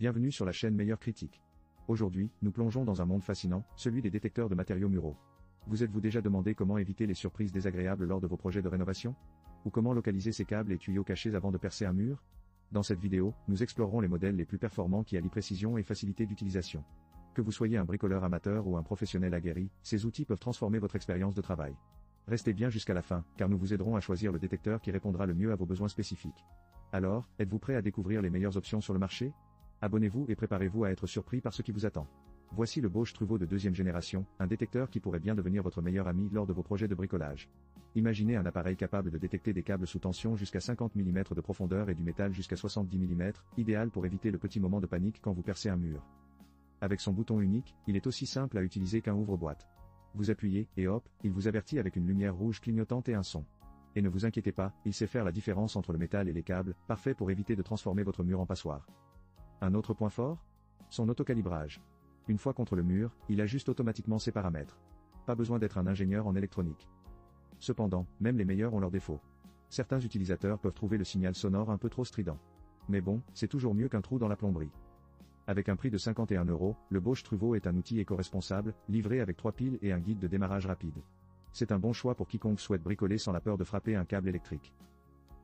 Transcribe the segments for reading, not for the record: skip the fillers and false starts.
Bienvenue sur la chaîne Meilleur Critique. Aujourd'hui, nous plongeons dans un monde fascinant, celui des détecteurs de matériaux muraux. Vous êtes-vous déjà demandé comment éviter les surprises désagréables lors de vos projets de rénovation? Ou comment localiser ces câbles et tuyaux cachés avant de percer un mur? Dans cette vidéo, nous explorerons les modèles les plus performants qui allient précision et facilité d'utilisation. Que vous soyez un bricoleur amateur ou un professionnel aguerri, ces outils peuvent transformer votre expérience de travail. Restez bien jusqu'à la fin, car nous vous aiderons à choisir le détecteur qui répondra le mieux à vos besoins spécifiques. Alors, êtes-vous prêt à découvrir les meilleures options sur le marché? Abonnez-vous et préparez-vous à être surpris par ce qui vous attend. Voici le Bosch Truveau de deuxième génération, un détecteur qui pourrait bien devenir votre meilleur ami lors de vos projets de bricolage. Imaginez un appareil capable de détecter des câbles sous tension jusqu'à 50 mm de profondeur et du métal jusqu'à 70 mm, idéal pour éviter le petit moment de panique quand vous percez un mur. Avec son bouton unique, il est aussi simple à utiliser qu'un ouvre-boîte. Vous appuyez, et hop, il vous avertit avec une lumière rouge clignotante et un son. Et ne vous inquiétez pas, il sait faire la différence entre le métal et les câbles, parfait pour éviter de transformer votre mur en passoire. Un autre point fort? Son autocalibrage. Une fois contre le mur, il ajuste automatiquement ses paramètres. Pas besoin d'être un ingénieur en électronique. Cependant, même les meilleurs ont leurs défauts. Certains utilisateurs peuvent trouver le signal sonore un peu trop strident. Mais bon, c'est toujours mieux qu'un trou dans la plomberie. Avec un prix de 51 €, le Bosch Truveau est un outil éco-responsable, livré avec 3 piles et un guide de démarrage rapide. C'est un bon choix pour quiconque souhaite bricoler sans la peur de frapper un câble électrique.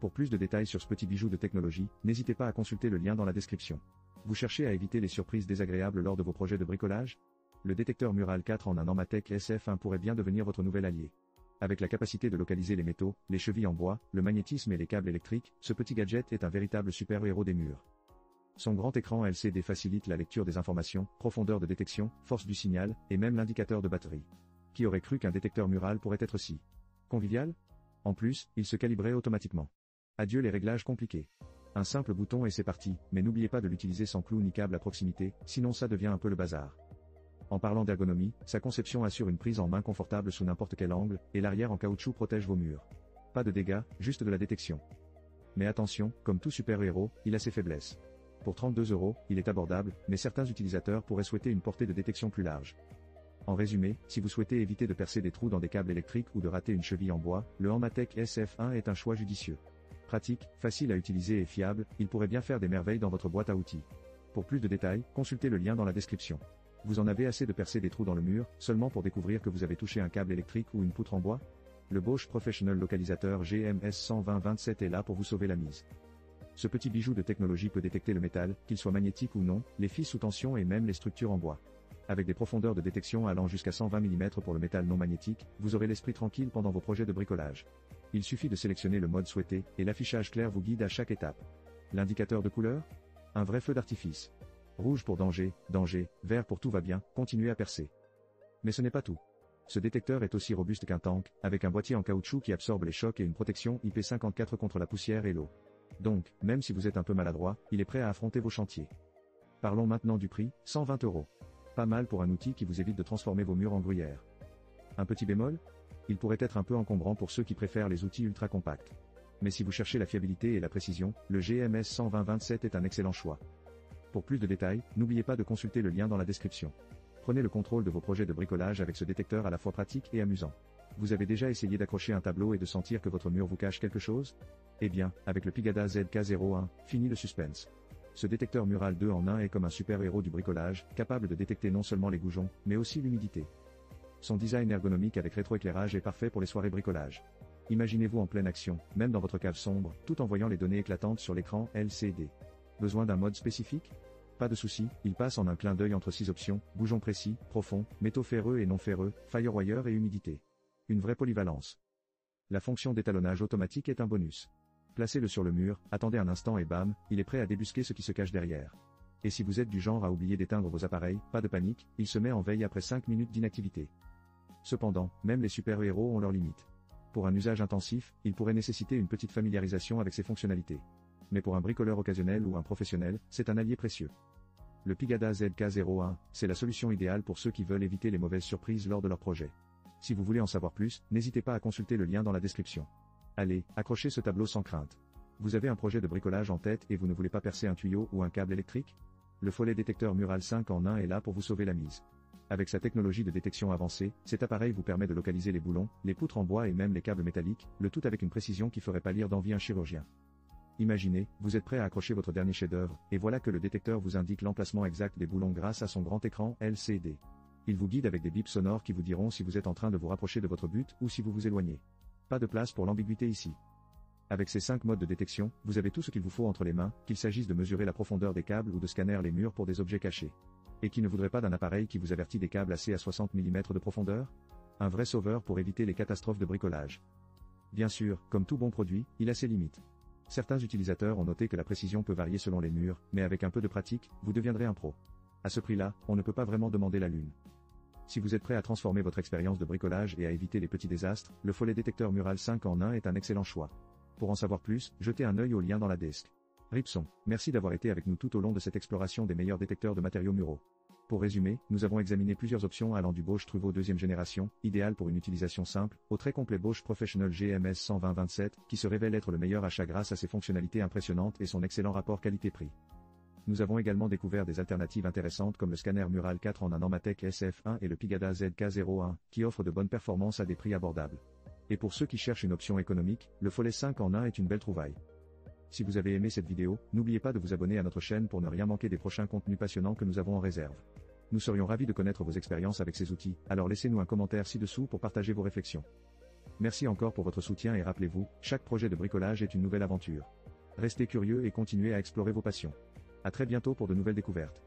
Pour plus de détails sur ce petit bijou de technologie, n'hésitez pas à consulter le lien dans la description. Vous cherchez à éviter les surprises désagréables lors de vos projets de bricolage? Le détecteur Mural 4 en un Normatec SF1 pourrait bien devenir votre nouvel allié. Avec la capacité de localiser les métaux, les chevilles en bois, le magnétisme et les câbles électriques, ce petit gadget est un véritable super-héros des murs. Son grand écran LCD facilite la lecture des informations, profondeur de détection, force du signal, et même l'indicateur de batterie. Qui aurait cru qu'un détecteur mural pourrait être si convivial? En plus, il se calibrait automatiquement. Adieu les réglages compliqués. Un simple bouton et c'est parti, mais n'oubliez pas de l'utiliser sans clou ni câble à proximité, sinon ça devient un peu le bazar. En parlant d'ergonomie, sa conception assure une prise en main confortable sous n'importe quel angle, et l'arrière en caoutchouc protège vos murs. Pas de dégâts, juste de la détection. Mais attention, comme tout super-héros, il a ses faiblesses. Pour 32 €, il est abordable, mais certains utilisateurs pourraient souhaiter une portée de détection plus large. En résumé, si vous souhaitez éviter de percer des trous dans des câbles électriques ou de rater une cheville en bois, le Normatec SF1 est un choix judicieux. Pratique, facile à utiliser et fiable, il pourrait bien faire des merveilles dans votre boîte à outils. Pour plus de détails, consultez le lien dans la description. Vous en avez assez de percer des trous dans le mur, seulement pour découvrir que vous avez touché un câble électrique ou une poutre en bois? Le Bosch Professional Localisateur GMS 120-27 est là pour vous sauver la mise. Ce petit bijou de technologie peut détecter le métal, qu'il soit magnétique ou non, les fils sous tension et même les structures en bois. Avec des profondeurs de détection allant jusqu'à 120 mm pour le métal non magnétique, vous aurez l'esprit tranquille pendant vos projets de bricolage. Il suffit de sélectionner le mode souhaité, et l'affichage clair vous guide à chaque étape. L'indicateur de couleur? Un vrai feu d'artifice. Rouge pour danger, danger, vert pour tout va bien, continuez à percer. Mais ce n'est pas tout. Ce détecteur est aussi robuste qu'un tank, avec un boîtier en caoutchouc qui absorbe les chocs et une protection IP54 contre la poussière et l'eau. Donc, même si vous êtes un peu maladroit, il est prêt à affronter vos chantiers. Parlons maintenant du prix, 120 €. Pas mal pour un outil qui vous évite de transformer vos murs en gruyère. Un petit bémol? Il pourrait être un peu encombrant pour ceux qui préfèrent les outils ultra compacts. Mais si vous cherchez la fiabilité et la précision, le GMS 120-27 est un excellent choix. Pour plus de détails, n'oubliez pas de consulter le lien dans la description. Prenez le contrôle de vos projets de bricolage avec ce détecteur à la fois pratique et amusant. Vous avez déjà essayé d'accrocher un tableau et de sentir que votre mur vous cache quelque chose? Eh bien, avec le Pigada ZK01, fini le suspense. Ce détecteur mural 2 en 1 est comme un super-héros du bricolage, capable de détecter non seulement les goujons, mais aussi l'humidité. Son design ergonomique avec rétroéclairage est parfait pour les soirées bricolage. Imaginez-vous en pleine action, même dans votre cave sombre, tout en voyant les données éclatantes sur l'écran LCD. Besoin d'un mode spécifique? Pas de souci, il passe en un clin d'œil entre 6 options, boujons précis, profonds, métaux ferreux et non ferreux, firewire et humidité. Une vraie polyvalence. La fonction d'étalonnage automatique est un bonus. Placez-le sur le mur, attendez un instant et bam, il est prêt à débusquer ce qui se cache derrière. Et si vous êtes du genre à oublier d'éteindre vos appareils, pas de panique, il se met en veille après 5 minutes d'inactivité. Cependant, même les super-héros ont leurs limites. Pour un usage intensif, il pourrait nécessiter une petite familiarisation avec ses fonctionnalités. Mais pour un bricoleur occasionnel ou un professionnel, c'est un allié précieux. Le Pigada ZK01, c'est la solution idéale pour ceux qui veulent éviter les mauvaises surprises lors de leur projet. Si vous voulez en savoir plus, n'hésitez pas à consulter le lien dans la description. Allez, accrochez ce tableau sans crainte. Vous avez un projet de bricolage en tête et vous ne voulez pas percer un tuyau ou un câble électrique? Le Follet détecteur Mural 5 en 1 est là pour vous sauver la mise. Avec sa technologie de détection avancée, cet appareil vous permet de localiser les boulons, les poutres en bois et même les câbles métalliques, le tout avec une précision qui ferait pâlir d'envie un chirurgien. Imaginez, vous êtes prêt à accrocher votre dernier chef-d'œuvre, et voilà que le détecteur vous indique l'emplacement exact des boulons grâce à son grand écran LCD. Il vous guide avec des bips sonores qui vous diront si vous êtes en train de vous rapprocher de votre but ou si vous vous éloignez. Pas de place pour l'ambiguïté ici. Avec ces 5 modes de détection, vous avez tout ce qu'il vous faut entre les mains, qu'il s'agisse de mesurer la profondeur des câbles ou de scanner les murs pour des objets cachés. Et qui ne voudrait pas d'un appareil qui vous avertit des câbles AC à 60 mm de profondeur? Un vrai sauveur pour éviter les catastrophes de bricolage. Bien sûr, comme tout bon produit, il a ses limites. Certains utilisateurs ont noté que la précision peut varier selon les murs, mais avec un peu de pratique, vous deviendrez un pro. À ce prix-là, on ne peut pas vraiment demander la lune. Si vous êtes prêt à transformer votre expérience de bricolage et à éviter les petits désastres, le Follet détecteur mural 5 en 1 est un excellent choix. Pour en savoir plus, jetez un œil au lien dans la desk. Ripson, merci d'avoir été avec nous tout au long de cette exploration des meilleurs détecteurs de matériaux muraux. Pour résumer, nous avons examiné plusieurs options allant du Bosch Truveau 2e génération, idéal pour une utilisation simple, au très complet Bosch Professional GMS 120-27, qui se révèle être le meilleur achat grâce à ses fonctionnalités impressionnantes et son excellent rapport qualité-prix. Nous avons également découvert des alternatives intéressantes comme le scanner Mural 4 en un Normatec SF1 et le Pigada ZK01, qui offrent de bonnes performances à des prix abordables. Et pour ceux qui cherchent une option économique, le Follet 5 en 1 est une belle trouvaille. Si vous avez aimé cette vidéo, n'oubliez pas de vous abonner à notre chaîne pour ne rien manquer des prochains contenus passionnants que nous avons en réserve. Nous serions ravis de connaître vos expériences avec ces outils, alors laissez-nous un commentaire ci-dessous pour partager vos réflexions. Merci encore pour votre soutien et rappelez-vous, chaque projet de bricolage est une nouvelle aventure. Restez curieux et continuez à explorer vos passions. À très bientôt pour de nouvelles découvertes.